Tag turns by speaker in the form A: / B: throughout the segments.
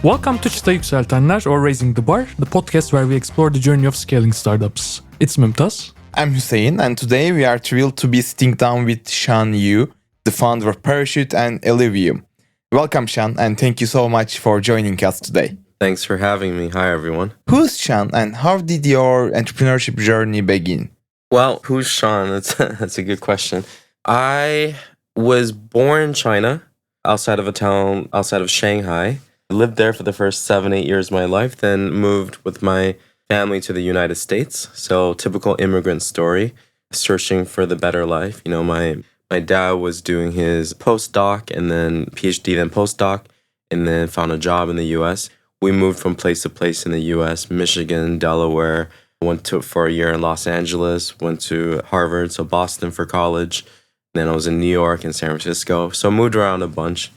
A: Welcome to Çıtayı Yükseltenler or Raising the Bar, the podcast where we explore the journey of scaling startups. It's Mümtaz.
B: I'm Hussein, and today we are thrilled to be sitting down with Shan Yu, the founder of Paraşüt and Eluvium. Welcome, Shan, and thank you so much for joining us today.
C: Thanks for having me. Hi, everyone.
B: Who's Shan, and how did your entrepreneurship journey begin?
C: Well, who's Sean? That's a good question. I was born in China, outside of a town outside of Shanghai. I lived there for the first 7-8 years of my life, then moved with my family to the United States. So typical immigrant story, searching for the better life. You know, my dad was doing his postdoc and then PhD, then postdoc, and then found a job in the U.S. We moved from place to place in the U.S., Michigan, Delaware, went to for a year in Los Angeles, went to Harvard, so Boston for college. Then I was in New York and San Francisco. So I moved around a bunch.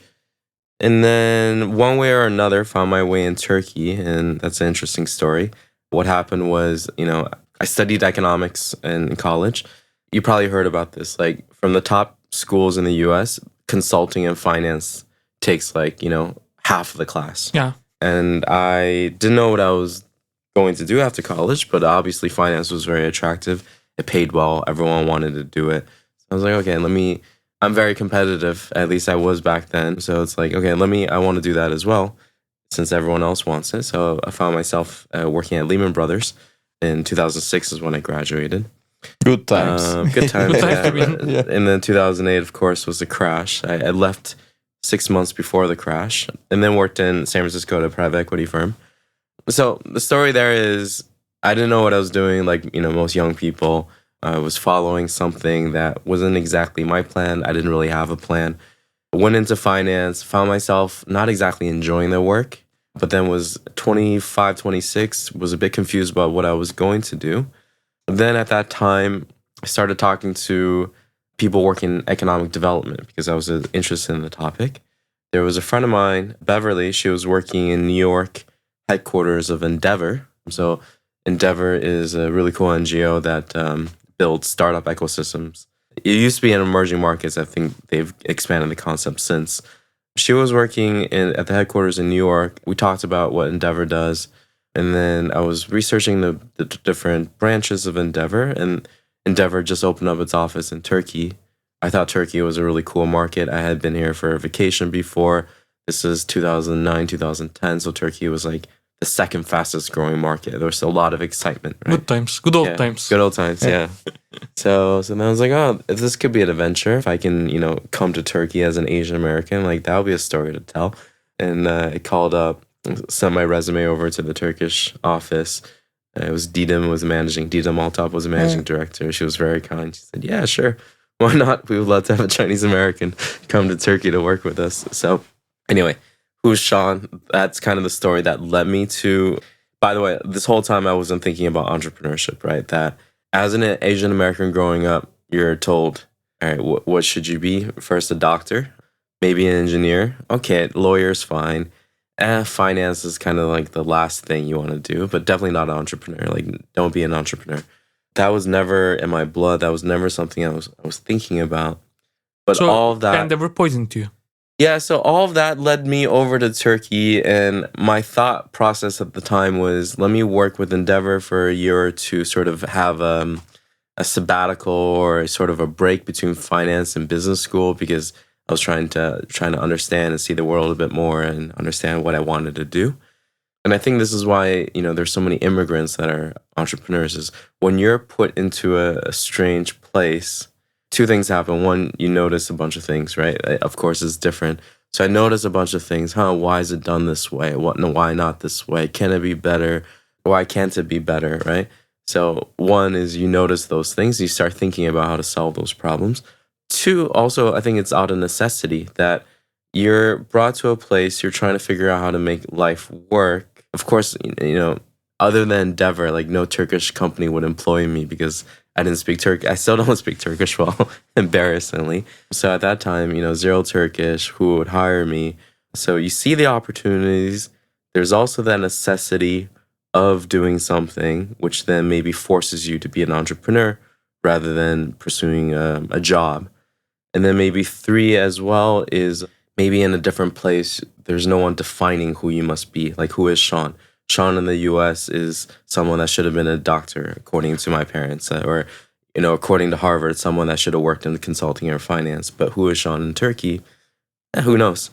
C: And then one way or another, found my way in Turkey, and that's an interesting story. What happened was, I studied economics in college. You probably heard about this. Like, from the top schools in the U.S., consulting and finance takes half of the class.
A: Yeah.
C: And I didn't know what I was going to do after college, but obviously finance was very attractive. It paid well. Everyone wanted to do it. So I was like, okay, I'm very competitive. At least I was back then. So it's like, okay, I want to do that as well, since everyone else wants it. So I found myself working at Lehman Brothers in 2006 is when I graduated.
B: Good times.
C: Good times.
B: Yeah.
C: And then 2008, of course, was the crash. I left 6 months before the crash and then worked in San Francisco at a private equity firm. So the story there is I didn't know what I was doing, like, most young people. I was following something that wasn't exactly my plan. I didn't really have a plan. Went into finance, found myself not exactly enjoying the work, but then was 25, 26, was a bit confused about what I was going to do. Then at that time, I started talking to people working in economic development because I was interested in the topic. There was a friend of mine, Beverly. She was working in New York headquarters of Endeavor. So Endeavor is a really cool NGO that builds startup ecosystems. It used to be in emerging markets. I think they've expanded the concept since. She was working at the headquarters in New York. We talked about what Endeavor does. And then I was researching the different branches of Endeavor. And Endeavor just opened up its office in Turkey. I thought Turkey was a really cool market. I had been here for a vacation before. This is 2009, 2010. So Turkey was like the second fastest growing market. There was a lot of excitement. Right?
A: Good times. Good old times.
C: Good old times, yeah. So then I was like, oh, if this could be an adventure, if I can, come to Turkey as an Asian American, like that would be a story to tell. And I called up, sent my resume over to the Turkish office. It was Didem Altop was the managing director. She was very kind. She said, yeah, sure. Why not? We would love to have a Chinese American come to Turkey to work with us. So anyway, who's Sean? That's kind of the story that led me to. By the way, this whole time I wasn't thinking about entrepreneurship, right? That as an Asian American growing up, you're told, all right, what should you be? First, a doctor, maybe an engineer. Okay, lawyer's fine. Finance is kind of like the last thing you want to do, but definitely not an entrepreneur. Like, don't be an entrepreneur. That was never in my blood. That was never something I was thinking about. But
A: So,
C: all of that.
A: And they were poisoned to you.
C: Yeah, so all of that led me over to Turkey, and my thought process at the time was, let me work with Endeavor for a year or two, sort of have a sabbatical or sort of a break between finance and business school, because I was trying to understand and see the world a bit more and understand what I wanted to do. And I think this is why, there's so many immigrants that are entrepreneurs, is when you're put into a strange place, two things happen. One, you notice a bunch of things, right? Of course, it's different. So I noticed a bunch of things. Why is it done this way? Why not this way? Can it be better? Why can't it be better, right? So one is you notice those things. You start thinking about how to solve those problems. Two, also, I think it's out of necessity that you're brought to a place, you're trying to figure out how to make life work. Of course, other than Endeavor, like no Turkish company would employ me because I didn't speak Turkish. I still don't speak Turkish well, embarrassingly. So at that time, zero Turkish, who would hire me? So you see the opportunities. There's also that necessity of doing something, which then maybe forces you to be an entrepreneur rather than pursuing a job. And then maybe three as well is maybe in a different place, there's no one defining who you must be. Like, who is Sean? Sean in the US is someone that should have been a doctor, according to my parents, or, according to Harvard, someone that should have worked in consulting or finance. But who is Sean in Turkey? Who knows?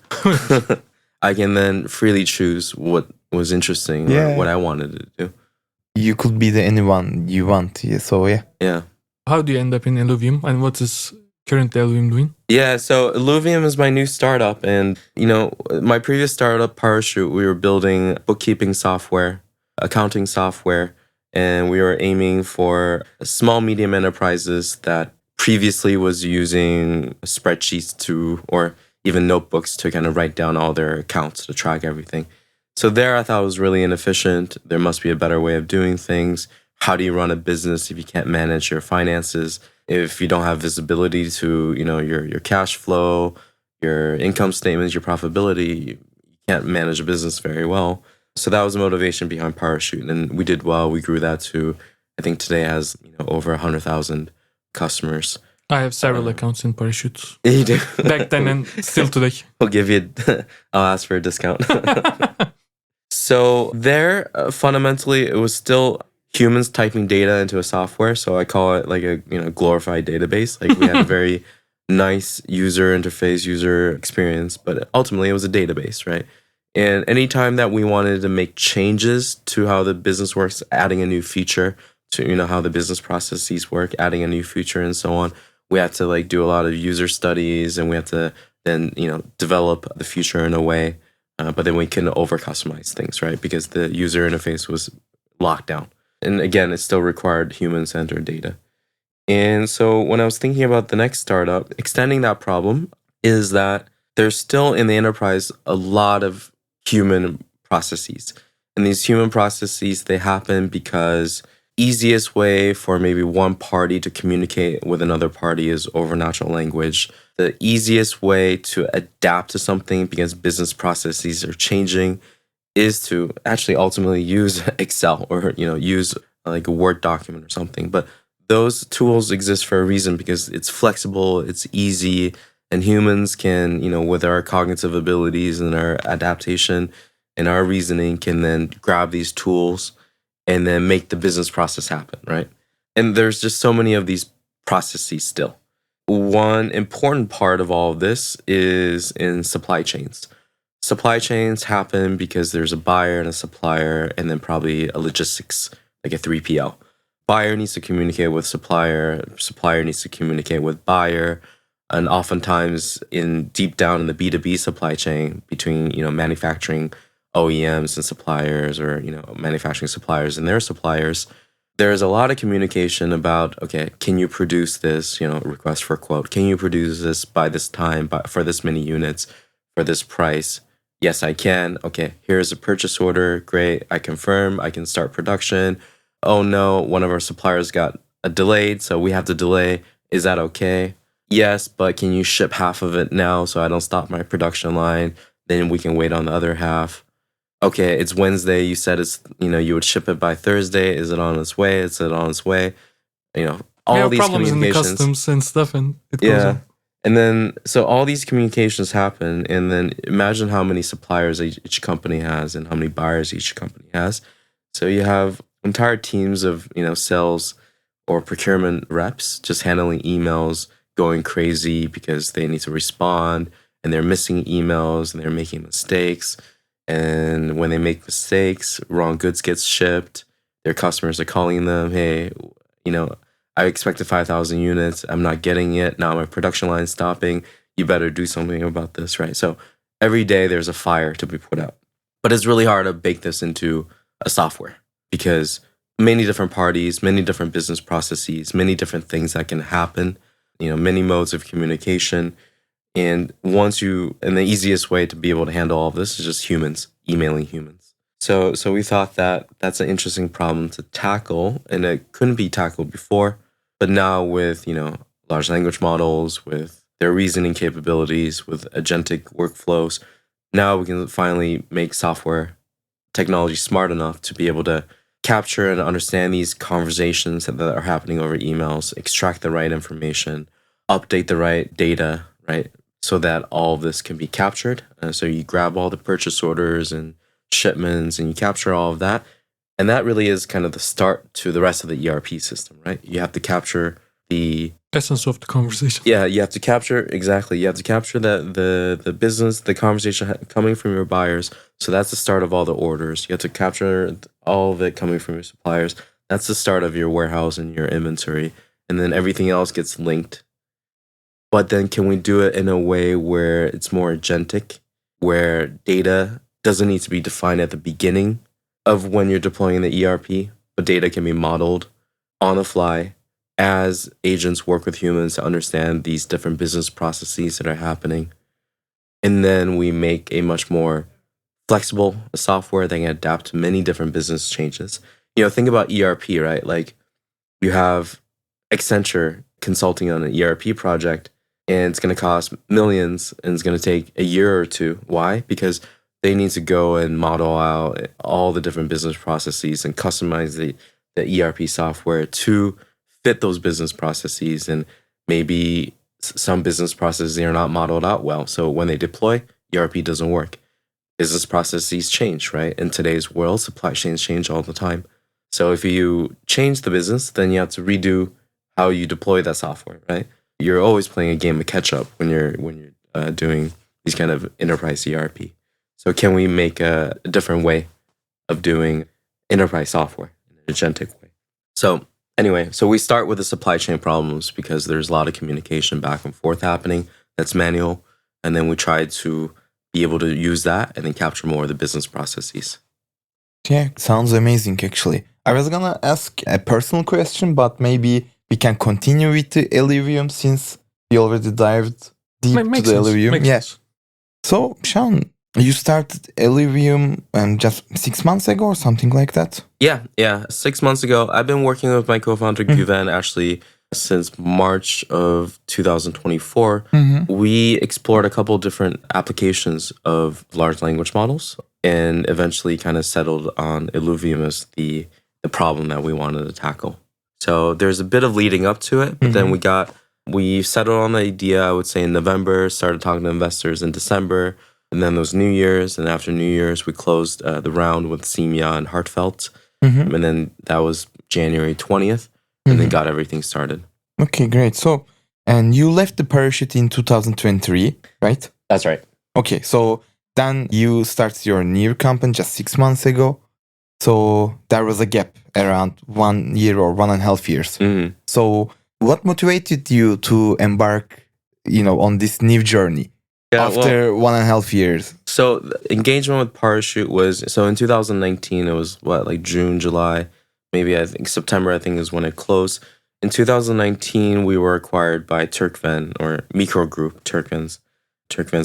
C: I can then freely choose what was interesting or what I wanted to do.
B: You could be the anyone you want. So yeah.
C: Yeah.
A: How do you end up in Eluvium, and what is current Eluvium doing?
C: Yeah, so Eluvium is my new startup. And, my previous startup, Paraşüt, we were building bookkeeping software, accounting software, and we were aiming for small, medium enterprises that previously was using spreadsheets or even notebooks to kind of write down all their accounts to track everything. So there I thought it was really inefficient. There must be a better way of doing things. How do you run a business if you can't manage your finances? If you don't have visibility to, your cash flow, your income statements, your profitability, you can't manage a business very well. So that was the motivation behind Paraşüt. And we did well. We grew that to, I think today has, over 100,000 customers.
A: I have several accounts in Paraşüt.
C: You do?
A: Back then and still today.
C: I'll ask for a discount. So there, fundamentally, it was still humans typing data into a software. So I call it like a glorified database. Like we had a very nice user interface, user experience, but ultimately it was a database, right? And anytime that we wanted to make changes to how the business works, adding a new feature to how the business processes work, adding a new feature and so on, we had to like do a lot of user studies, and we had to then develop the feature in a way, but then we couldn't over customize things, right? Because the user interface was locked down. And again, it still required human-centered data. And so when I was thinking about the next startup, extending that problem is that there's still in the enterprise a lot of human processes. And these human processes, they happen because easiest way for maybe one party to communicate with another party is over natural language. The easiest way to adapt to something because business processes are changing is to actually ultimately use Excel or use like a Word document or something. But those tools exist for a reason because it's flexible, it's easy, and humans can, with our cognitive abilities and our adaptation and our reasoning, can then grab these tools and then make the business process happen, right? And there's just so many of these processes still. One important part of all of this is in supply chains. Supply chains happen because there's a buyer and a supplier, and then probably a logistics, like a 3PL. Buyer needs to communicate with supplier needs to communicate with buyer, and oftentimes deep down in the B2B supply chain between, manufacturing OEMs and suppliers, or, manufacturing suppliers and their suppliers, there's a lot of communication about, okay, can you produce this, request for a quote? Can you produce this by this time, for this many units, for this price? Yes, I can. Okay, here's a purchase order. Great. I confirm. I can start production. Oh no, one of our suppliers got delayed, so we have to delay. Is that okay? Yes, but can you ship half of it now so I don't stop my production line? Then we can wait on the other half. Okay, it's Wednesday. You said you would ship it by Thursday. Is it on its way? Is it on its way? All these
A: problems in the
C: communications.
A: customs and stuff, and it goes on.
C: And then, so all these communications happen, and then imagine how many suppliers each company has and how many buyers each company has. So you have entire teams of, sales or procurement reps just handling emails, going crazy because they need to respond, and they're missing emails, and they're making mistakes. And when they make mistakes, wrong goods gets shipped. Their customers are calling them, hey, I expected 5,000 units. I'm not getting it. Now my production line is stopping. You better do something about this, right? So every day there's a fire to be put out. But it's really hard to bake this into a software because many different parties, many different business processes, many different things that can happen, many modes of communication. And the easiest way to be able to handle all of this is just humans, emailing humans. So we thought that that's an interesting problem to tackle, and it couldn't be tackled before. But now with, large language models, with their reasoning capabilities, with agentic workflows, now we can finally make software technology smart enough to be able to capture and understand these conversations that are happening over emails, extract the right information, update the right data, right? so that all of this can be captured. So you grab all the purchase orders and shipments and you capture all of that. And that really is kind of the start to the rest of the ERP system, right? You have to capture the
A: Essence of the conversation.
C: yeah, you have to capture exactly. You have to capture the business, the conversation coming from your buyers. So that's the start of all the orders. You have to capture all of it coming from your suppliers. That's the start of your warehouse and your inventory, and then everything else gets linked. But then, can we do it in a way where it's more agentic, where data doesn't need to be defined at the beginning of when you're deploying the ERP, but data can be modeled on the fly as agents work with humans to understand these different business processes that are happening. And then we make a much more flexible software that can adapt to many different business changes. Think about ERP, right? Like you have Accenture consulting on an ERP project, and it's going to cost millions and it's going to take a year or two. Why? Because they need to go and model out all the different business processes and customize the ERP software to fit those business processes. And maybe some business processes are not modeled out well. So when they deploy, ERP doesn't work. Business processes change, right? In today's world, supply chains change all the time. So if you change the business, then you have to redo how you deploy that software, right? You're always playing a game of catch up when you're doing these kind of enterprise ERP. So can we make a different way of doing enterprise software in an agentic way? So anyway, so we start with the supply chain problems because there's a lot of communication back and forth happening that's manual. And then we try to be able to use that and then capture more of the business processes.
B: Yeah, sounds amazing actually. I was gonna ask a personal question, but maybe we can continue with the Eluvium since we already dived deep to
A: Makes
B: the
A: sense.
B: Eluvium.
A: Makes
B: Yeah.
A: sense.
B: So, Sean, you started Eluvium just 6 months ago or something like that?
C: Yeah. 6 months ago, I've been working with my co-founder Güven actually since March of 2024. We explored a couple different applications of large language models and eventually kind of settled on Eluvium as the problem that we wanted to tackle. So there's a bit of leading up to it, but then we settled on the idea, I would say in November, started talking to investors in December, and then there was New Year's, and after New Year's, we closed the round with Simya and Heartfelt, and then that was January 20th, and then got everything started.
B: Okay, great. So, and you left the Paraşüt in 2023, right?
C: That's right.
B: Okay, so then you started your new company just 6 months ago. So there was a gap around 1 year or 1.5 years. So what motivated you to embark, on this new journey after 1.5 years?
C: So the engagement with Paraşüt was, so in 2019, it was like June, July, maybe I think September, I think is when it closed. In 2019, we were acquired by Turkven or Mikro Group, Turkven's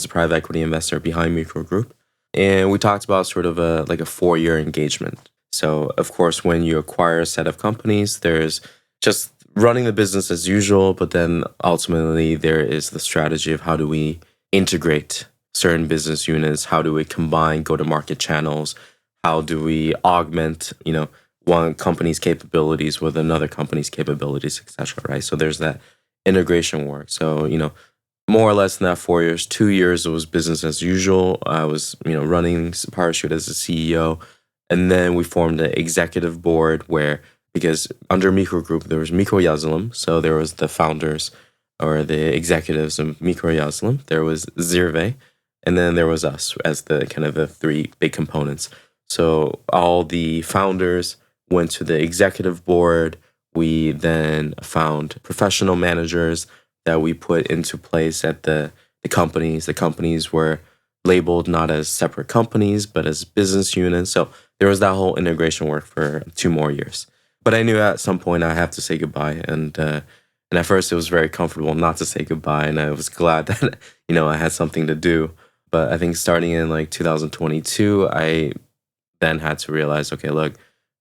C: a private equity investor behind Mikro Group. And we talked about sort of a 4-year engagement. So, of course, when you acquire a set of companies, there's just running the business as usual, but then ultimately there is the strategy of how do we integrate certain business units, how do we combine go-to-market channels, how do we augment, one company's capabilities with another company's capabilities, etc. Right? So there's that integration work. So, more or less in that 4 years, 2 years, it was business as usual. I was, running Paraşüt as a CEO. And then we formed an executive board because under Mikro Group, there was Mikro Yazılım. So there was the founders or the executives of Mikro Yazılım. There was Zirve. And then there was us as the kind of the 3 big components. So all the founders went to the executive board. We then found professional managers that we put into place at the companies. The companies were labeled not as separate companies, but as business units. So there was that whole integration work for 2 more years. But I knew at some point I have to say goodbye. And at first it was very comfortable not to say goodbye. And I was glad that, I had something to do. But I think starting in 2022, I then had to realize, okay, look,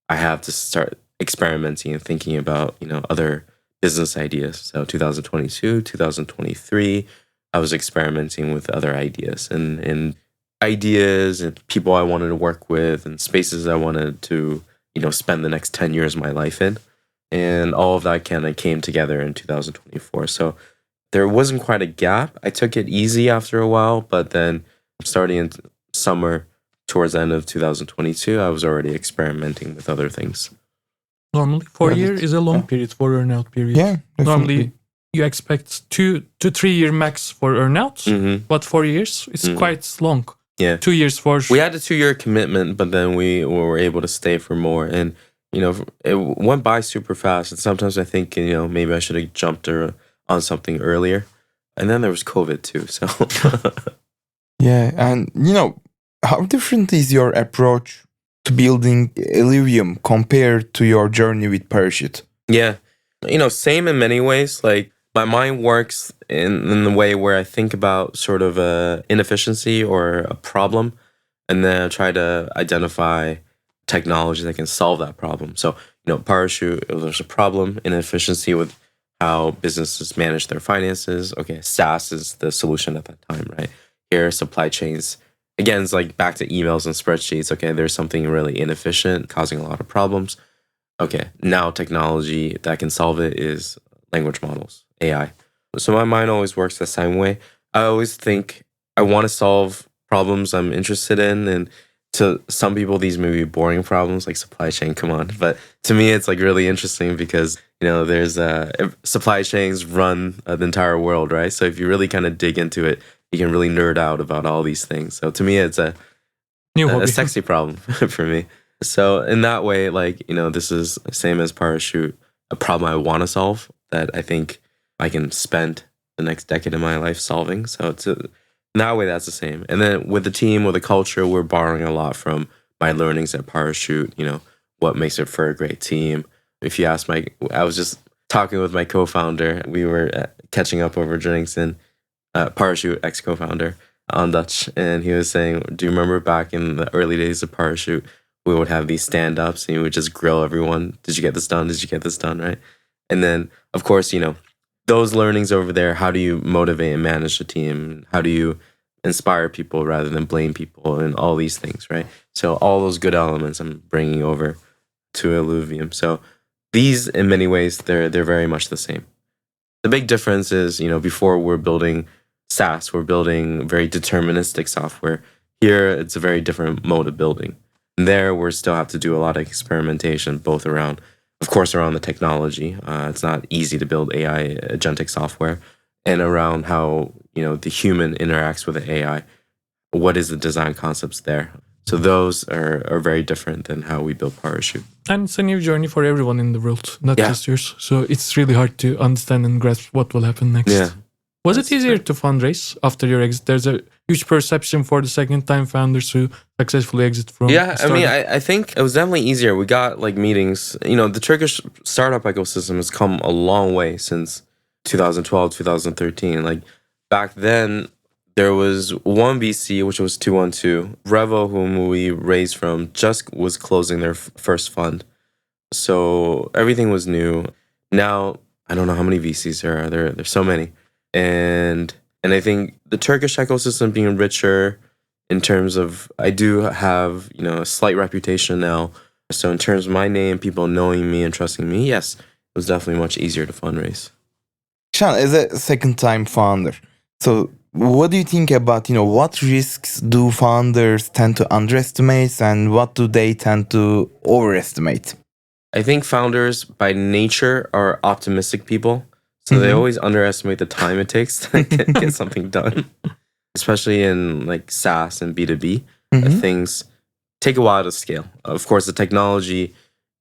C: I have to start experimenting and thinking about, other business ideas. So 2022, 2023, I was experimenting with other ideas and ideas and people I wanted to work with and spaces I wanted to, spend the next 10 years of my life in. And all of that kind of came together in 2024. So there wasn't quite a gap. I took it easy after a while, but then starting in summer towards the end of 2022, I was already experimenting with other things.
A: Normally, 4
B: Got
A: years
B: it.
A: is a long
B: Yeah.
A: period for earnout period.
B: Yeah, definitely.
A: Normally, you expect 2 to 3 year max for earnouts, but 4 years is quite long.
C: Yeah.
A: 2 years for
C: We had a 2-year commitment, but then we were able to stay for more. And, it went by super fast. And sometimes I think, maybe I should have jumped on something earlier. And then there was COVID too. So,
B: Yeah, and how different is your approach to building Eluvium compared to your journey with Paraşüt?
C: yeah, same in many ways. Like my mind works in the way where I think about sort of a inefficiency or a problem, and then I try to identify technology that can solve that problem. So, Paraşüt, there's a problem, inefficiency with how businesses manage their finances. Okay, SaaS is the solution at that time, right? Here, supply chains. Again, it's like back to emails and spreadsheets. Okay, there's something really inefficient, causing a lot of problems. Okay, now technology that can solve it is language models, AI. So my mind always works the same way. I always think I want to solve problems I'm interested in, and to some people these may be boring problems like supply chain. Come on, but to me it's like really interesting because there's supply chains run the entire world, right? So if you really kind of dig into it, you can really nerd out about all these things. So to me, it's a
A: new hobby.
C: sexy problem for me. So in that way, like, this is the same as Paraşüt, a problem I want to solve that I think I can spend the next decade of my life solving. So in that way, that's the same. And then with the team, with the culture, we're borrowing a lot from my learnings at Paraşüt, what makes it for a great team. If you ask I was just talking with my co-founder. We were catching up over drinks, and Paraşüt ex-co-founder on Dutch, and he was saying, do you remember back in the early days of Paraşüt, we would have these stand-ups and we would just grill everyone. Did you get this done? Did you get this done? Right? And then, of course, those learnings over there, how do you motivate and manage the team? How do you inspire people rather than blame people and all these things, right? So all those good elements I'm bringing over to Eluvium. So these, in many ways, they're very much the same. The big difference is, before we're building SaaS, we're building very deterministic software. Here, it's a very different mode of building. And there, we still have to do a lot of experimentation, both around, of course, around the technology. It's not easy to build AI agentic software, and around how the human interacts with the AI. What is the design concepts there? So those are very different than how we build Paraşüt.
A: And it's a new journey for everyone in the world, not
C: Yeah.
A: just yours. So it's really hard to understand and grasp what will happen next.
C: Yeah.
A: Was it easier to fundraise after your exit? There's a huge perception for the second-time founders who successfully exit from.
C: Yeah, I mean,
A: startup.
C: I think it was definitely easier. We got like meetings. The Turkish startup ecosystem has come a long way since 2012, 2013. Like back then, there was one VC, which was 212. Revo, whom we raised from, just was closing their first fund. So everything was new. Now, I don't know how many VCs there are. There's so many. And I think the Turkish ecosystem being richer in terms of, I do have, a slight reputation now. So in terms of my name, people knowing me and trusting me, yes, it was definitely much easier to fundraise.
B: Sean, as a second-time founder, so what do you think about, what risks do founders tend to underestimate and what do they tend to overestimate?
C: I think founders by nature are optimistic people. So they always underestimate the time it takes to get something done, especially in like SaaS and B2B. Things take a while to scale. Of course, the technology,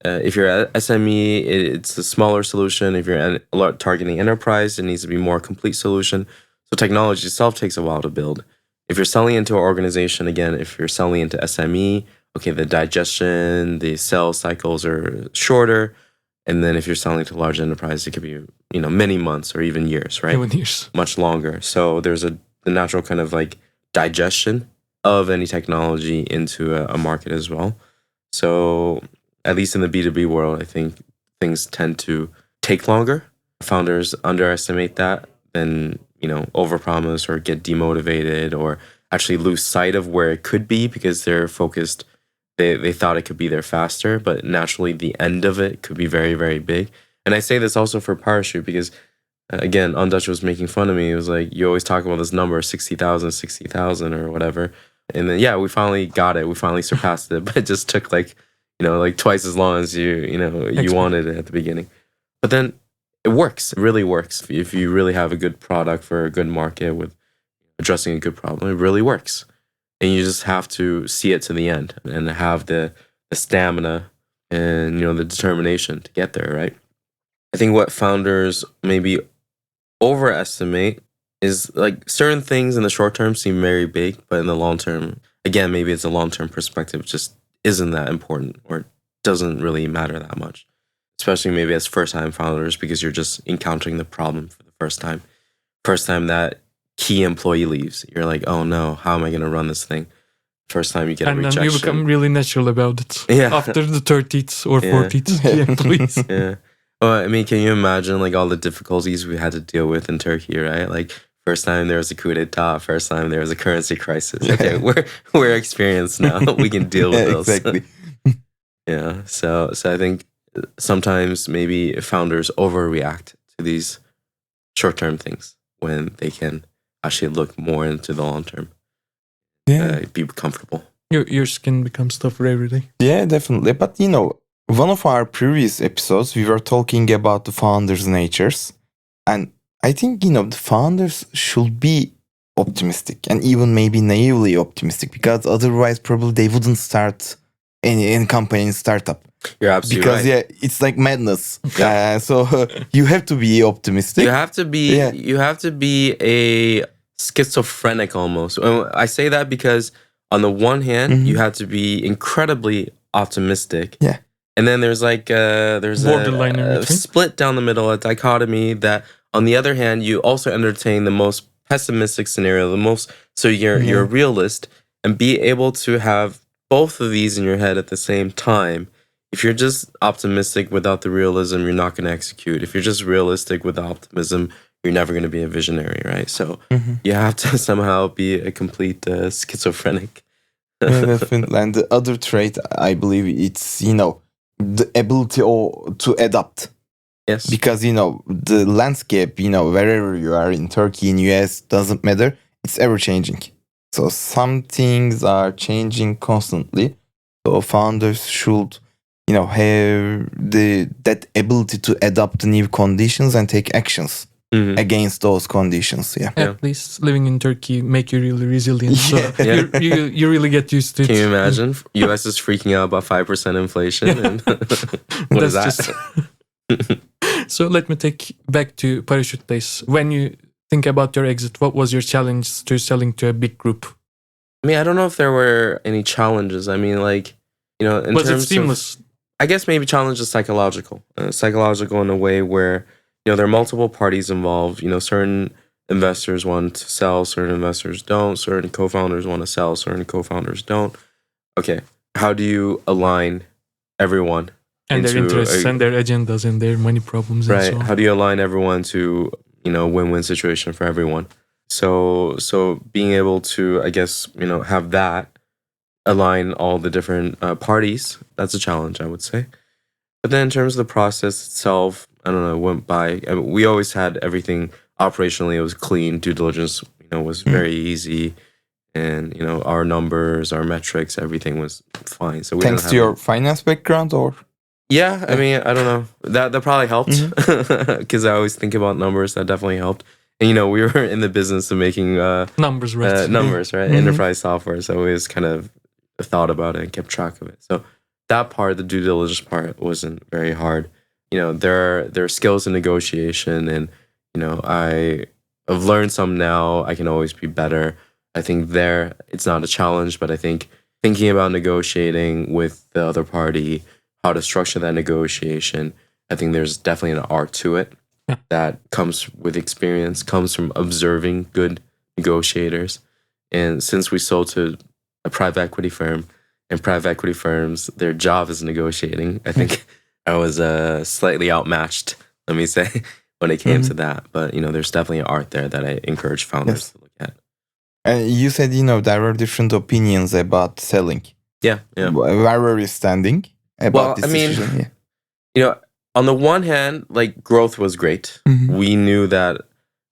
C: if you're at SME, it's a smaller solution. If you're targeting enterprise, it needs to be more complete solution. So technology itself takes a while to build. If you're selling into an organization, again, if you're selling into SME, okay, the digestion, the sales cycles are shorter. And then if you're selling to large enterprise, it could be, many months or even years, right?
A: Even years.
C: Much longer. So there's the natural kind of like digestion of any technology into a market as well. So at least in the B2B world, I think things tend to take longer. Founders underestimate that, then, overpromise or get demotivated or actually lose sight of where it could be because they're focused. They thought it could be there faster, but naturally the end of it could be very, very big. And I say this also for Paraşüt because again, Dutch was making fun of me. It was like, you always talk about this number, 60,000 or whatever. And then, yeah, we finally got it. We finally surpassed it. But it just took like twice as long as you wanted it at the beginning. But then it works. It really works. If you really have a good product for a good market with addressing a good problem, it really works. And you just have to see it to the end and have the stamina and the determination to get there, right? I think what founders maybe overestimate is like certain things in the short term seem very big, but in the long term, again, maybe it's a long-term perspective, just isn't that important or doesn't really matter that much. Especially maybe as first-time founders, because you're just encountering the problem for the first time. First time that key employee leaves, you're like, oh no, how am I going to run this thing? First time you get a rejection.
A: And then you become really natural about it.
C: Yeah.
A: After the 30th or 40th key employees.
C: Yeah. Well, I mean, can you imagine like all the difficulties we had to deal with in Turkey, right? Like first time there was a coup d'etat, first time there was a currency crisis. Okay, we're experienced now. We can deal with those.
B: Exactly.
C: Yeah. So I think sometimes maybe founders overreact to these short-term things when they can actually look more into the long term.
B: Yeah.
C: Be comfortable.
A: Your skin becomes tougher every day.
B: Yeah, definitely. But one of our previous episodes, we were talking about the founders' natures. And I think, the founders should be optimistic and even maybe naively optimistic, because otherwise probably they wouldn't start any company in startup.
C: You're absolutely
B: because,
C: right.
B: yeah, it's like madness. So you have to be optimistic.
C: You have to be a schizophrenic almost. I say that because on the one hand, you have to be incredibly optimistic.
B: Yeah.
C: And then there's like there's
A: borderline
C: a split down the middle, a dichotomy that on the other hand, you also entertain the most pessimistic scenario, so you're a realist and be able to have both of these in your head at the same time. If you're just optimistic without the realism, you're not going to execute. If you're just realistic with the optimism, you're never going to be a visionary, right? So you have to somehow be a complete schizophrenic.
B: Yeah, definitely. And the other trait, I believe, it's the ability to adapt.
C: Yes.
B: Because the landscape, wherever you are in Turkey, in US, doesn't matter. It's ever changing. So some things are changing constantly. So founders should have that ability to adapt to new conditions and take actions against those conditions. Yeah.
A: At least living in Turkey make you really resilient. So you really get used to it.
C: Can you imagine? US is freaking out about 5% inflation. And what is that?
A: So let me take back to Paraşüt days. When you think about your exit, what was your challenge to selling to a big group?
C: I mean, I don't know if there were any challenges. I mean, like, in
A: was
C: terms
A: it seamless?
C: I guess maybe challenge is psychological. Psychological in a way where, there are multiple parties involved. Certain investors want to sell, certain investors don't. Certain co-founders want to sell, certain co-founders don't. Okay, how do you align everyone?
A: And their interests and their agendas and their money problems and so on.
C: How do you align everyone to, win-win situation for everyone? So being able to, I guess, have that align all the different parties, that's a challenge, I would say. But then in terms of the process itself, I don't know, went by. I mean, we always had everything operationally. It was clean. Due diligence, was very easy. And, our numbers, our metrics, everything was fine. So
B: thanks to your finance background, or?
C: Yeah, I mean, I don't know. That probably helped because I always think about numbers. That definitely helped. And, we were in the business of making
A: numbers, right?
C: Enterprise software. So I always kind of thought about it and kept track of it. So that part, the due diligence part, wasn't very hard. There are skills in negotiation, and I've learned some now. I can always be better. I think it's not a challenge, but I think thinking about negotiating with the other party, how to structure that negotiation, I think there's definitely an art to it that comes with experience, comes from observing good negotiators. And since we sold to a private equity firm, and private equity firms, their job is negotiating, I think I was slightly outmatched, let me say, when it came to that. But, there's definitely an art there that I encourage founders to look at.
B: And you said, there were different opinions about selling.
C: Yeah.
B: Where were you standing about this decision?
C: on the one hand, like growth was great. We knew that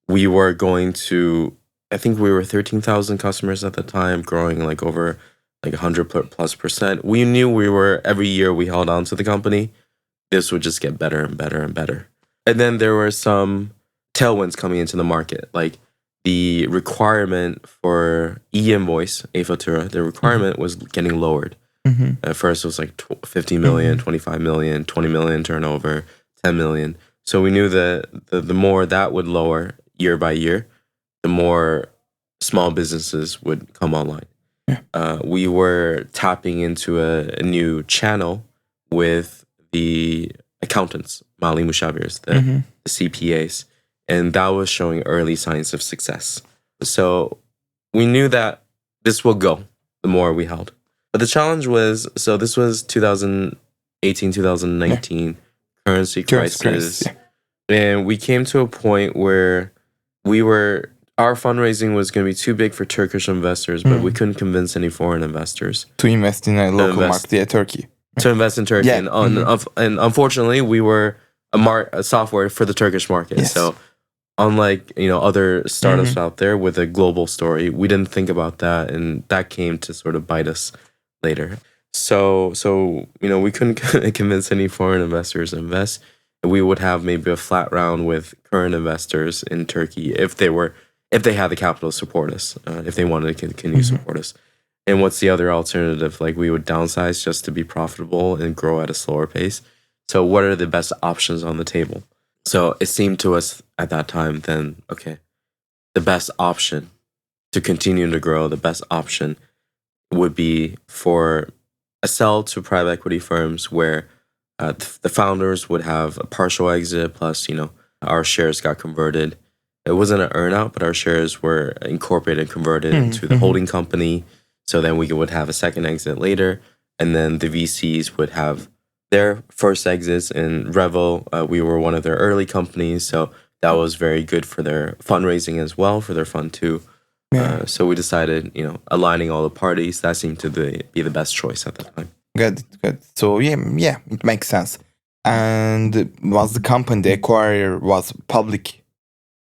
C: we were going to, I think we were 13,000 customers at the time, growing like over like 100+%. We knew we were, every year we held on to the company, this would just get better and better and better. And then there were some tailwinds coming into the market, like the requirement for e-invoice, e-fatura, the requirement was getting lowered. At first it was like 50 million, 25 million, 20 million turnover, 10 million. So we knew that the more that would lower year by year, the more small businesses would come online. We were tapping into a new channel with the accountants, Mali Mushavirs, the CPAs, and that was showing early signs of success. So we knew that this will go the more we held. But the challenge was, so this was 2018, 2019, currency crisis. And we came to a point where our fundraising was going to be too big for Turkish investors, but we couldn't convince any foreign investors
B: to invest in a local market, Turkey.
C: To invest in Turkey. And unfortunately, we were a software for the Turkish market. So unlike other startups out there with a global story, we didn't think about that, and that came to sort of bite us later. So we couldn't convince any foreign investors to invest. We would have maybe a flat round with current investors in Turkey if they had the capital to support us, if they wanted to continue to support us. And what's the other alternative? Like, we would downsize just to be profitable and grow at a slower pace. So what are the best options on the table? So it seemed to us at that time then, okay, the best option to continue to grow, the best option would be for a sell to private equity firms where the founders would have a partial exit, plus, our shares got converted. It wasn't an earnout, but our shares were incorporated and converted into the holding company. So then we would have a second exit later. And then the VCs would have their first exits in Revel. We were one of their early companies. So that was very good for their fundraising as well, for their fund too. So we decided, aligning all the parties, that seemed to be the best choice at the time.
B: Good. So yeah, it makes sense. And was the company, the acquirer, was public,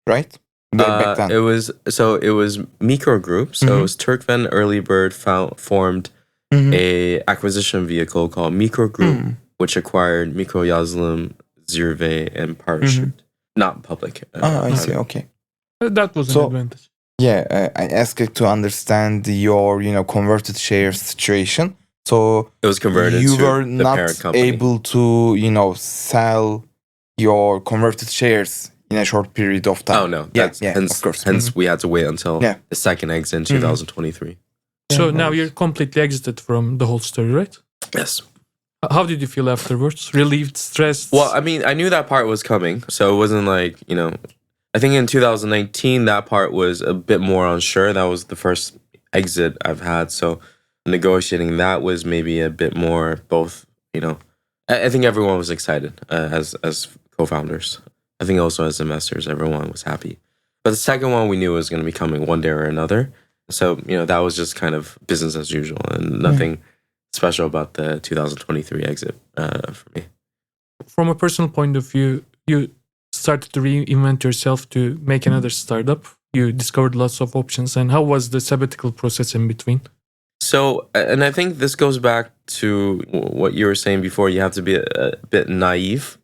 B: right? Back then.
C: It was Micro Group. So it was Turkven Early Bird formed a acquisition vehicle called Micro Group, which acquired Micro Yazılım, Zirve, and Paraşüt. Not public.
B: I see. Okay.
A: That was an advantage.
B: Yeah, I asked to understand your, converted shares situation. So
C: it was converted.
B: You
C: to
B: were
C: the
B: not
C: parent company.
B: able to, sell your converted shares in a short period of time.
C: Oh no, hence,
B: of course.
C: Hence, we had to wait until the second exit in 2023.
A: So now you're completely exited from the whole story, right?
C: Yes.
A: How did you feel afterwards? Relieved, stressed?
C: Well, I mean, I knew that part was coming, so it wasn't like, I think in 2019, that part was a bit more unsure. That was the first exit I've had, so negotiating that was maybe a bit more both, I think everyone was excited as co-founders. I think also as investors, everyone was happy. But the second one we knew was going to be coming one day or another. So, that was just kind of business as usual and nothing special about the 2023 exit for me.
A: From a personal point of view, you started to reinvent yourself to make another startup. You discovered lots of options. And how was the sabbatical process in between?
C: So, and I think this goes back to what you were saying before. You have to be a bit naive.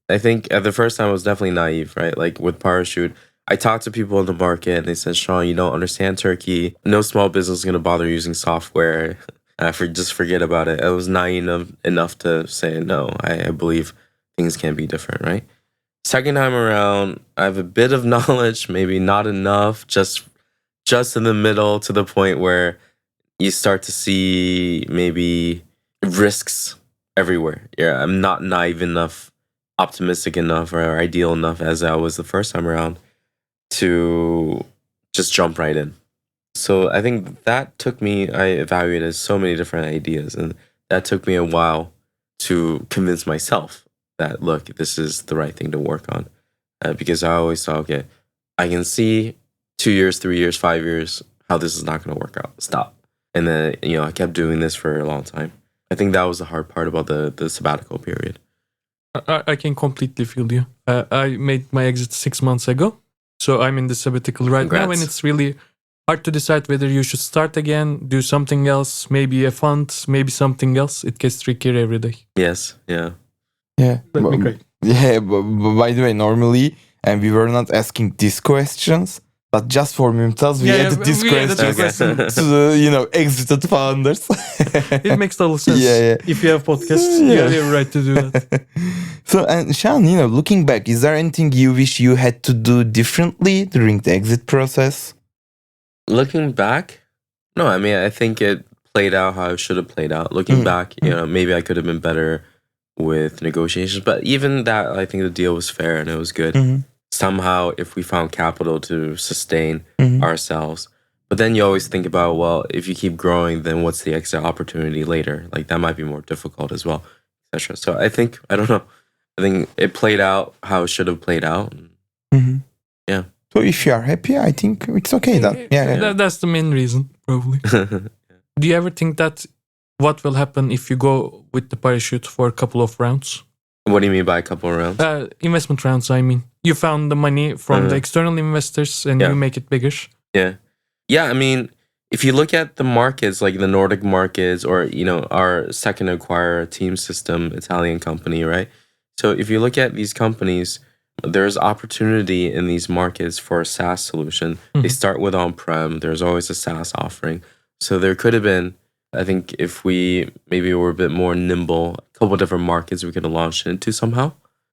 C: I think at the first time I was definitely naive, right? Like with Paraşüt, I talked to people in the market and they said, Sean, you don't understand Turkey. No small business is going to bother using software. Just forget about it. I was naive enough to say, no, I believe things can be different, right? Second time around, I have a bit of knowledge, maybe not enough, just in the middle, to the point where you start to see maybe risks everywhere. Yeah, I'm not naive enough, optimistic enough, or ideal enough as I was the first time around to just jump right in. So I think that took me, I evaluated so many different ideas, and that took me a while to convince myself that, look, this is the right thing to work on. Because I always thought, okay, I can see 2 years, 3 years, 5 years, how this is not going to work out. Stop. And then, I kept doing this for a long time. I think that was the hard part about the sabbatical period.
A: I can completely feel you. I made my exit 6 months ago, so I'm in the sabbatical right now,
C: Congrats.
A: and it's really hard to decide whether you should start again, do something else, maybe a fund, maybe something else. It gets trickier every day.
C: Yes, yeah.
B: Yeah.
A: Let me
B: but-
A: cry.
B: Yeah, but by the way, normally, and we were not asking these questions, but just for Mümtaz, we added these
A: we added the
B: questions
C: Okay.
B: to the, exited founders.
A: It makes total sense.
B: Yeah.
A: If you have podcasts, you have every right to do that.
B: So, and Sean, looking back, is there anything you wish you had to do differently during the exit process?
C: Looking back, no, I mean, I think it played out how it should have played out. Looking back, maybe I could have been better with negotiations, but even that, I think the deal was fair and it was good.
B: Mhm.
C: Somehow, if we found capital to sustain
B: Mhm.
C: ourselves, but then you always think about, well, if you keep growing, then what's the exit opportunity later? Like that might be more difficult as well, etc. So I think, I don't know. I think it played out how it should have played out.
B: Mhm.
C: Yeah.
B: So if you are happy, I think it's okay then. Yeah.
A: That's the main reason, probably. Do you ever think that what will happen if you go with the Paraşüt for a couple of rounds?
C: What do you mean by a couple of rounds?
A: Investment rounds, I mean. You found the money from the external investors and
C: Yeah.
A: you make it bigger.
C: Yeah, I mean, if you look at the markets, like the Nordic markets or, our second acquirer Team System, Italian company, right? So if you look at these companies, there's opportunity in these markets for a SaaS solution. They start with on-prem. There's always a SaaS offering. So there could have been, I think if we maybe were a bit more nimble, a couple of different markets we could have launched into somehow,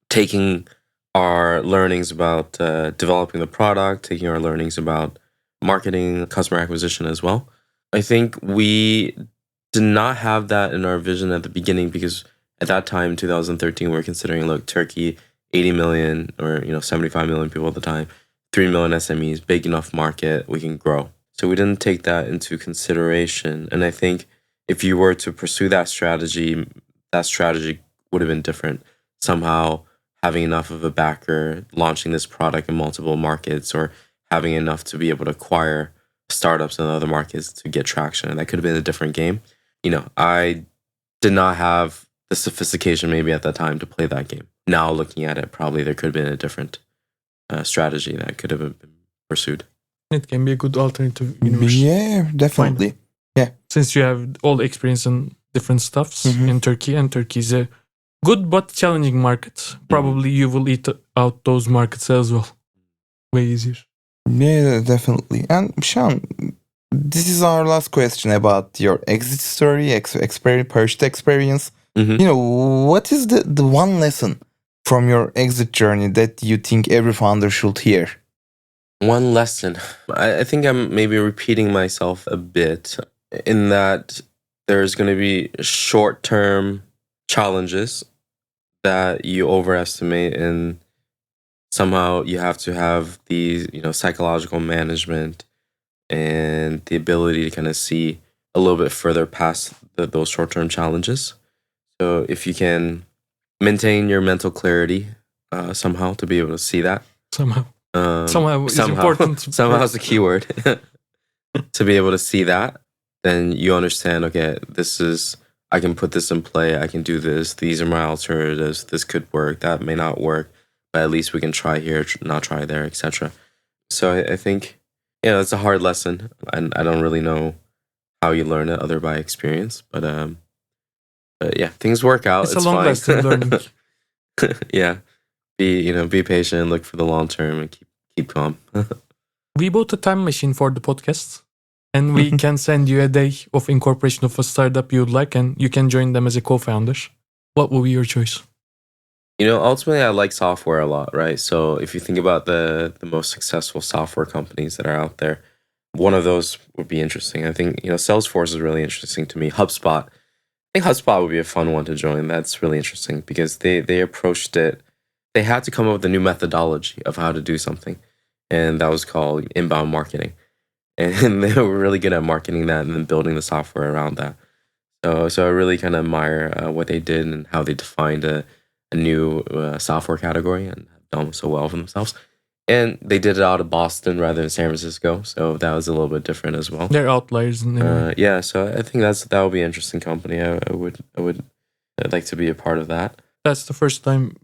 C: taking our learnings about developing the product, taking our learnings about marketing, customer acquisition as well. I think we did not have that in our vision at the beginning because at that time, 2013, we were considering, look, Turkey, 80 million or 75 million people at the time, 3 million SMEs, big enough market, we can grow. So we didn't take that into consideration. And I think if you were to pursue that strategy would have been different. Somehow having enough of a backer, launching this product in multiple markets, or having enough to be able to acquire startups in other markets to get traction. And that could have been a different game. I did not have the sophistication maybe at that time to play that game. Now looking at it, probably there could have been a different strategy that could have been pursued.
A: It can be a good alternative university.
B: Yeah, definitely.
A: Since you have all the experience in different stuffs
B: Mhm.
A: in Turkey, and Turkey is a good but challenging market. Probably you will eat out those markets as well. Way easier.
B: Yeah, definitely. And Sean, this is our last question about your exit story, Paraşüt experience. What is the one lesson from your exit journey that you think every founder should hear?
C: One lesson. I think I'm maybe repeating myself a bit in that there's going to be short-term challenges that you overestimate, and somehow you have to have these, psychological management and the ability to kind of see a little bit further past those short-term challenges. So if you can maintain your mental clarity somehow to be able to see that.
A: Somehow is important.
C: Somehow is the key word. To be able to see that, then you understand, okay, I can put this in play, I can do this, these are my alternatives, this could work, that may not work, but at least we can try here, not try there, etc. So I think, it's a hard lesson, and I don't really know how you learn it other by experience, but yeah, things work out.
A: It's a long lasting learning.
C: Yeah. Be patient, look for the long term, and keep calm.
A: We bought a time machine for the podcast, and we can send you a day of incorporation of a startup you would like, and you can join them as a co-founder. What will be your choice?
C: Ultimately, I like software a lot, right? So if you think about the most successful software companies that are out there, one of those would be interesting. I think, Salesforce is really interesting to me. HubSpot. I think HubSpot would be a fun one to join. That's really interesting because they approached it. They had to come up with a new methodology of how to do something, and that was called inbound marketing. And they were really good at marketing that and then building the software around that. So I really kind of admire what they did and how they defined a new software category and have done so well for themselves. And they did it out of Boston rather than San Francisco, so that was a little bit different as well.
A: They're outliers.
C: Yeah, so I think that would be an interesting company. I'd like to be a part of that.
A: That's the first time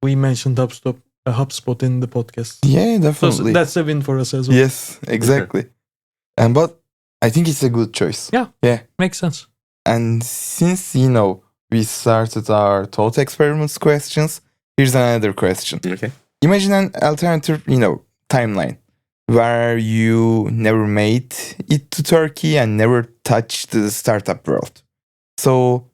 A: we mentioned HubSpot in the podcast.
B: Yeah,
A: So
B: definitely.
A: that's a win for us as well.
B: Yes, exactly. But I think it's a good choice.
A: Yeah. Makes sense.
B: And since, we started our thought experiments questions, here's another question.
C: Okay.
B: Imagine an alternative, timeline where you never made it to Turkey and never touched the startup world. So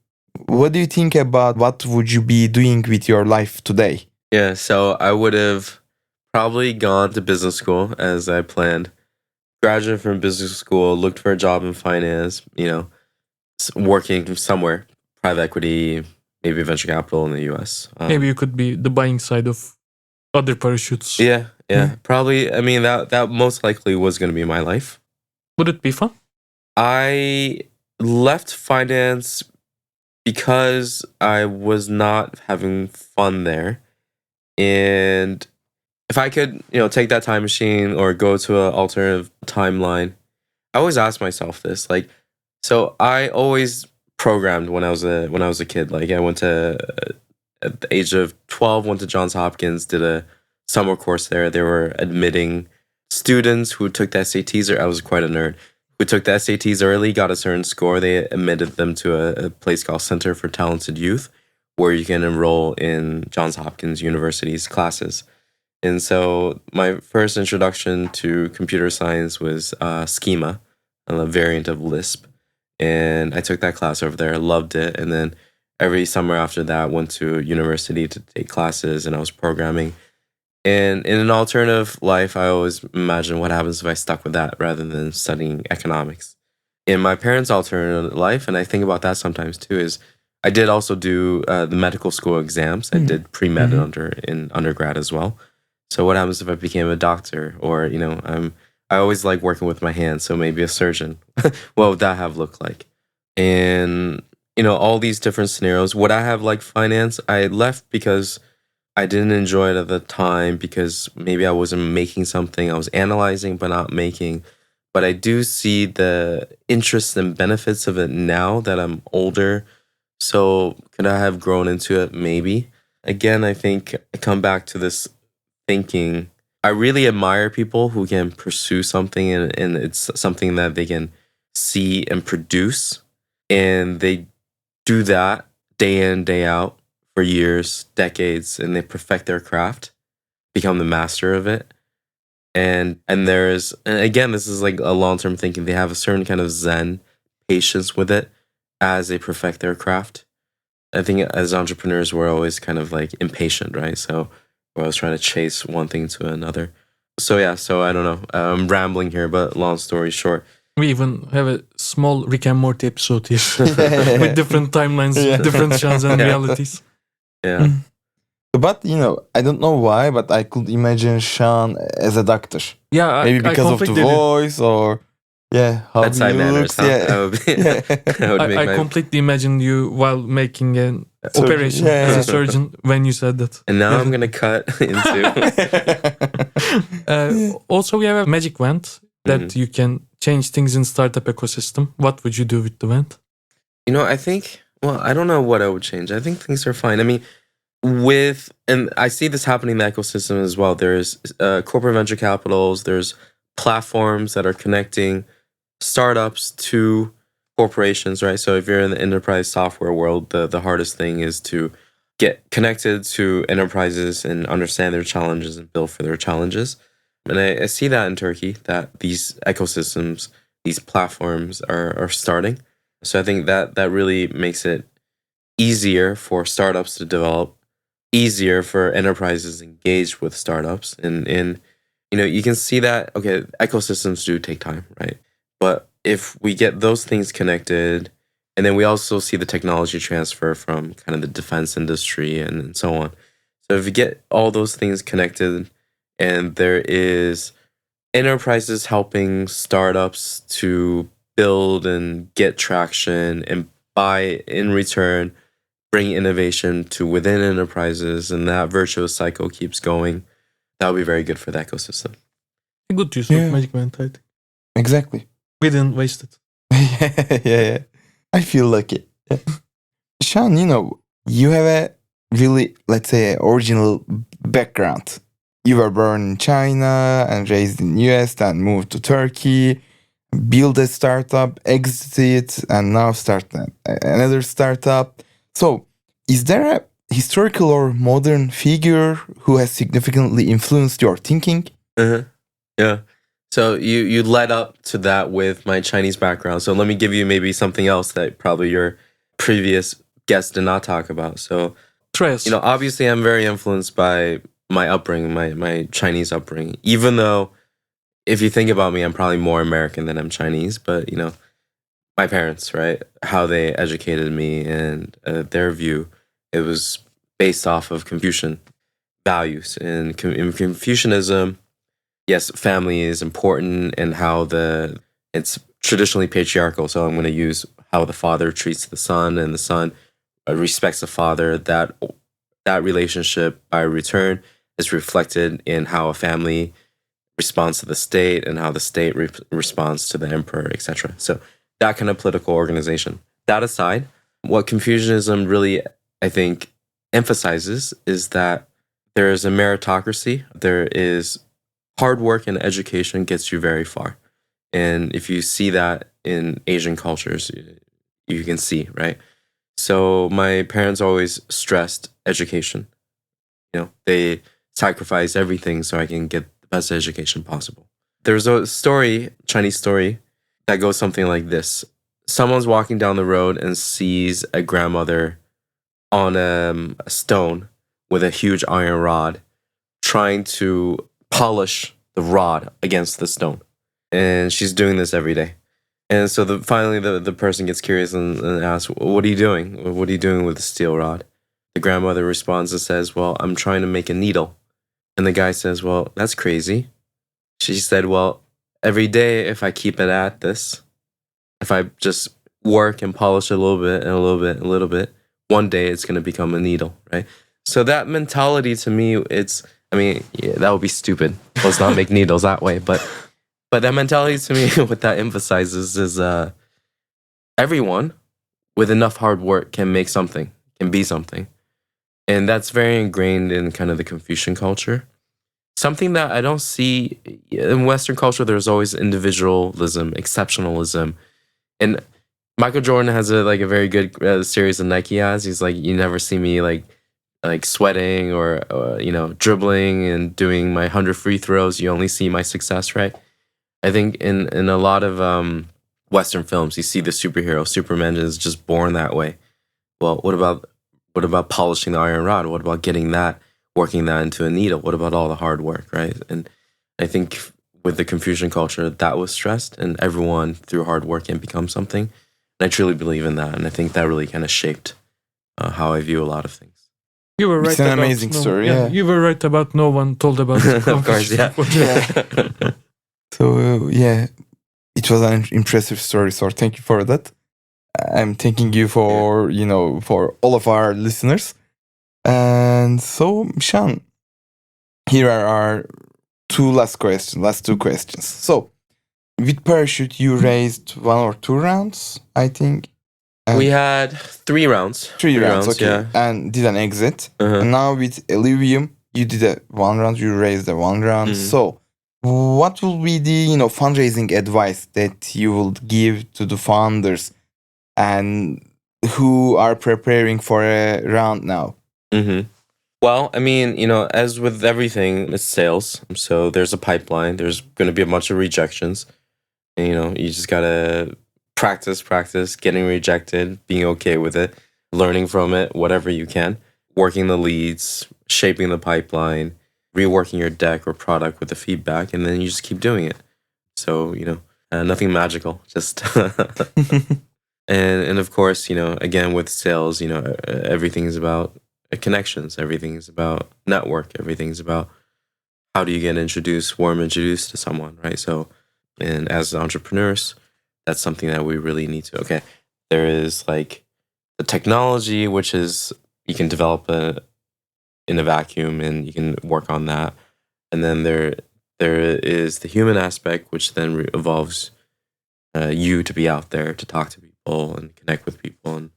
B: what do you think about what would you be doing with your life today?
C: Yeah, so I would have probably gone to business school as I planned. Graduated from business school, looked for a job in finance, working somewhere, private equity, maybe venture capital in the US.
A: Maybe you could be the buying side of other parachutes.
C: Yeah. Probably. I mean, that most likely was going to be my life.
A: Would it be fun?
C: I left finance because I was not having fun there. And if I could, take that time machine or go to an alternative timeline, I always ask myself this. Like, so I always programmed when I was a kid. Like, I went to at the age of 12, went to Johns Hopkins, did a summer course there. They were admitting students who took the SATs. I was quite a nerd. Who took the SATs early, got a certain score. They admitted them to a place called Center for Talented Youth, where you can enroll in Johns Hopkins University's classes. And so my first introduction to computer science was Schema, a variant of Lisp. And I took that class over there, loved it. And then every summer after that, went to university to take classes, and I was programming. And in an alternative life, I always imagine what happens if I stuck with that rather than studying economics. In my parents' alternative life, and I think about that sometimes too, is I did also do the medical school exams. I did pre-med in undergrad as well. So what happens if I became a doctor, or I always like working with my hands, so maybe a surgeon. What would that have looked like? And all these different scenarios. Would I have liked finance? I left because I didn't enjoy it at the time, because maybe I wasn't making something. I was analyzing but not making. But I do see the interests and benefits of it now that I'm older. So could I have grown into it? Maybe. Again, I think I come back to this thinking. I really admire people who can pursue something and it's something that they can see and produce. And they do that day in, day out for years, decades, and they perfect their craft, become the master of it. And again, this is like a long-term thinking. They have a certain kind of zen patience with it as they perfect their craft. I think as entrepreneurs, we're always kind of like impatient, right? So we're always trying to chase one thing to another. So I don't know. I'm rambling here, but long story short.
A: We even have a small Rick and Morty episode here with different timelines, different genres and realities.
C: Yeah.
B: But, I don't know why, but I could imagine Sean as a doctor.
A: Yeah,
B: maybe because of the voice or, how
C: bedside
B: he
C: manners,
B: looks.
C: Yeah.
A: I completely imagined you while making an operation as a surgeon when you said that.
C: And now I'm going to cut into...
A: Also, we have a magic wand that you can change things in startup ecosystem. What would you do with the wand?
C: I think... Well, I don't know what I would change. I think things are fine. I mean, and I see this happening in the ecosystem as well. There's corporate venture capitals, there's platforms that are connecting startups to corporations, right? So if you're in the enterprise software world, the hardest thing is to get connected to enterprises and understand their challenges and build for their challenges. And I see that in Turkey, that these ecosystems, these platforms are starting. So I think that really makes it easier for startups to develop, easier for enterprises to engage with startups. And you can see that, okay, ecosystems do take time, right? But if we get those things connected, and then we also see the technology transfer from kind of the defense industry and so on. So if you get all those things connected, and there is enterprises helping startups to build and get traction, and by in return bring innovation to within enterprises, and that virtuous cycle keeps going, that would be very good for the ecosystem.
A: A good use of magic wand, I think.
B: Exactly.
A: We didn't waste it.
B: Yeah. I feel lucky. Yeah. Sean, you have a really, let's say, original background. You were born in China and raised in US, then moved to Turkey, build a startup, exit, and now start another startup. So, is there a historical or modern figure who has significantly influenced your thinking?
C: Yeah. So you led up to that with my Chinese background. So let me give you maybe something else that probably your previous guest did not talk about. So,
A: Tres.
C: obviously I'm very influenced by my upbringing, my Chinese upbringing. Even though if you think about me, I'm probably more American than I'm Chinese. But, my parents, right? How they educated me and their view, it was based off of Confucian values. And in Confucianism, yes, family is important and how it's traditionally patriarchal. So I'm going to use how the father treats the son and the son respects the father. That relationship by return is reflected in how a family responds to the state and how the state responds to the emperor, etc. So that kind of political organization. That aside, what Confucianism really, I think, emphasizes is that there is a meritocracy. There is hard work and education gets you very far. And if you see that in Asian cultures, you can see, right? So my parents always stressed education. They sacrificed everything so I can get the best education possible. There's a story, Chinese story, that goes something like this. Someone's walking down the road and sees a grandmother on a stone with a huge iron rod trying to polish the rod against the stone. And she's doing this every day. And so finally the person gets curious and asks, what are you doing? What are you doing with the steel rod? The grandmother responds and says, well, I'm trying to make a needle. And the guy says, well, that's crazy. She said, well, every day if I keep it at this, if I just work and polish a little bit and a little bit and a little bit, one day it's going to become a needle, right? So that mentality to me, that would be stupid. Let's not make needles that way. But that mentality to me, what that emphasizes is everyone with enough hard work can make something, can be something. And that's very ingrained in kind of the Confucian culture. Something that I don't see in Western culture, there's always individualism, exceptionalism. And Michael Jordan has a very good series of Nike ads. He's like, you never see me like sweating or dribbling and doing my 100 free throws. You only see my success, right? I think in a lot of Western films, you see the superhero. Superman is just born that way. Well, what about polishing the iron rod? What about working that into a needle? What about all the hard work, right? And I think with the Confucian culture, that was stressed, and everyone through hard work can become something. And I truly believe in that, and I think that really kind of shaped how I view a lot of things.
A: You were right.
B: It's an amazing story. Yeah,
A: you were right about no one told about it.
C: Of course, yeah.
B: So it was an impressive story. So thank you for that. I'm thanking you for for all of our listeners. And so, Sean, here are our last two questions. So, with Paraşüt, you raised 1 or 2 rounds, I think.
C: We had 3 rounds.
B: 3 rounds, okay.
C: Yeah.
B: And did an exit. And now with Eluvium, you did 1 round, you raised 1 round.
C: Mm-hmm.
B: So, what will be the fundraising advice that you will give to the founders and who are preparing for a round now?
C: Mm-hmm. Well, as with everything, it's sales. So there's a pipeline. There's going to be a bunch of rejections. And, you just got to practice, getting rejected, being okay with it, learning from it, whatever you can, working the leads, shaping the pipeline, reworking your deck or product with the feedback, and then you just keep doing it. So, nothing magical, just... and of course, again, with sales, everything's about connections. Everything's about network. Everything's about how do you get warm introduced to someone, right? So, and as entrepreneurs, that's something that we really need to, there is the technology, which is you can develop in a vacuum and you can work on that. And then there is the human aspect, which then involves you to be out there to talk to people and connect with people. And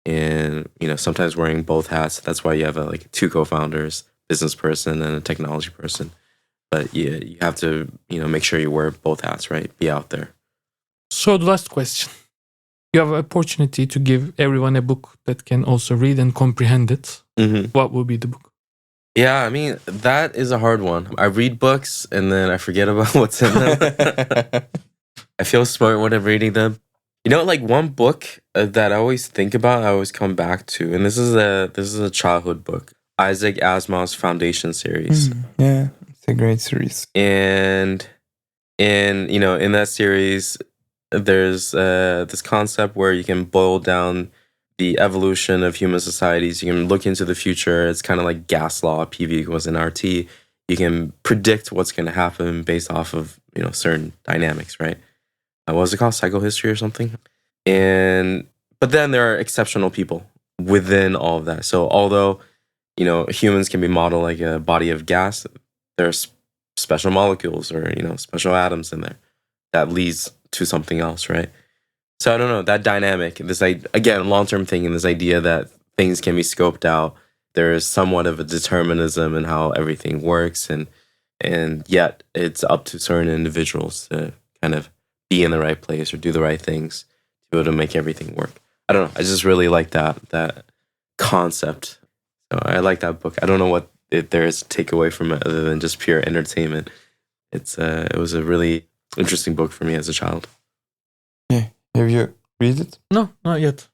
C: and sometimes wearing both hats. That's why you have two co-founders, business person and a technology person. But yeah, you have to make sure you wear both hats, right? Be out there.
A: So the last question. You have an opportunity to give everyone a book that can also read and comprehend it.
C: Mm-hmm.
A: What will be the book?
C: Yeah, I mean, that is a hard one. I read books and then I forget about what's in them. I feel smart when I'm reading them. One book that I always think about, I always come back to, and this is a childhood book, Isaac Asimov's Foundation series.
B: Yeah, it's a great series.
C: And in that series, there's this concept where you can boil down the evolution of human societies. You can look into the future. It's kind of like gas law. PV was in RT. You can predict what's going to happen based off of certain dynamics, right? What was it called? Psychohistory or something? But then there are exceptional people within all of that. So although humans can be modeled like a body of gas, there's special molecules or special atoms in there that leads to something else, right? So I don't know, that dynamic, this again, long-term thinking, this idea that things can be scoped out. There is somewhat of a determinism in how everything works, and yet it's up to certain individuals to kind of be in the right place or do the right things to be able to make everything work. I don't know. I just really like that concept. So I like that book. I don't know what there is to take away from it other than just pure entertainment. It was a really interesting book for me as a child.
B: Yeah. Have you read it?
A: No, not yet.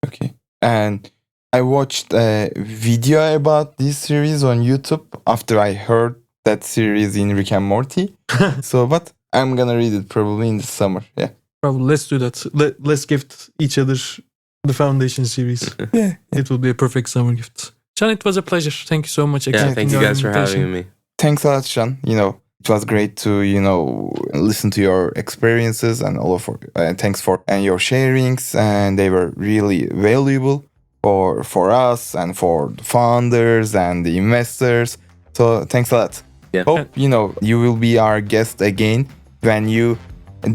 B: Okay. And I watched a video about this series on YouTube after I heard that series in Rick and Morty. But I'm gonna read it probably in the summer. Yeah.
A: Probably. Let's do that. Let's gift each other the Foundation series.
B: Yeah.
A: It will be a perfect summer gift. Can, it was a pleasure. Thank you so much.
C: Yeah, thank you guys for having me.
B: Thanks a lot, Can. It was great to, listen to your experiences and thanks for your sharings, and they were really valuable for us and for the founders and the investors. So thanks a lot.
C: Yeah.
B: Hope, you will be our guest again when you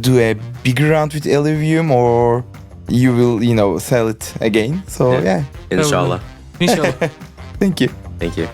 B: do a bigger round with Eluvium, or you will, sell it again. So yeah.
C: Inshallah.
A: Inshallah.
B: Thank you.
C: Thank you.